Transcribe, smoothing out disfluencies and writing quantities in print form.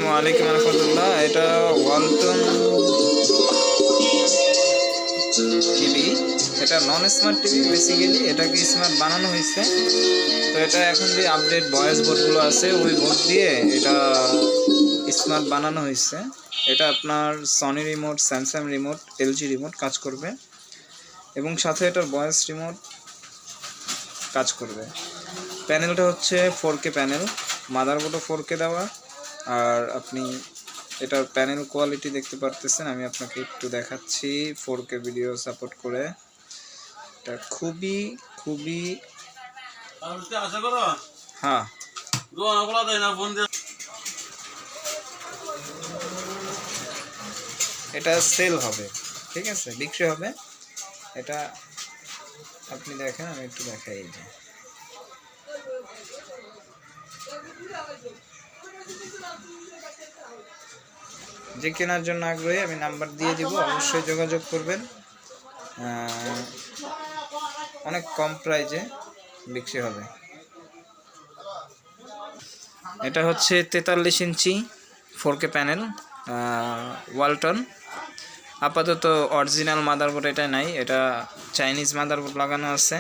আসসালামু আলাইকুম রহমতুল্লাহ। এটা ওয়ালটন টিভি। এটা নন স্মার্ট টিভি, বেসিক্যালি এটাকে স্মার্ট বানানো হয়েছে। তো এটা এখন যে আপডেট ভয়েস বোর্ডগুলো আছে ওই বোর্ড দিয়ে এটা স্মার্ট বানানো হয়েছে। এটা আপনার Sony remote, Samsung remote, LG remote কাজ করবে এবং সাথে এটার ভয়েস রিমোট কাজ করবে। প্যানেলটা হচ্ছে 4K প্যানেল, মাদারবোর্ডও 4K দেওয়া। আর আপনি এটার প্যানেল কোয়ালিটি দেখতে পারতেছেন, আমি আপনাকে একটু দেখাচ্ছি 4K ভিডিও সাপোর্ট করে। এটা খুবই খুবই হ্যাঁ এটা সেল হবে, ঠিক আছে, বিক্রি হবে। এটা আপনি দেখেন, আমি একটু দেখাই। এই যে কেনার জন্য আগ্রহী আমি নাম্বার দিয়ে দিব, অবশ্যই যোগাযোগ করবেন। অনেক কম প্রাইজে বিক্রি হবে। এটা হচ্ছে 43 ইঞ্চি 4K প্যানেল, ওয়ালটন। আপাতত অরিজিনাল মাদারবোর্ড এটা নাই, এটা চাইনিজ মাদারবোর্ড লাগানো আছে।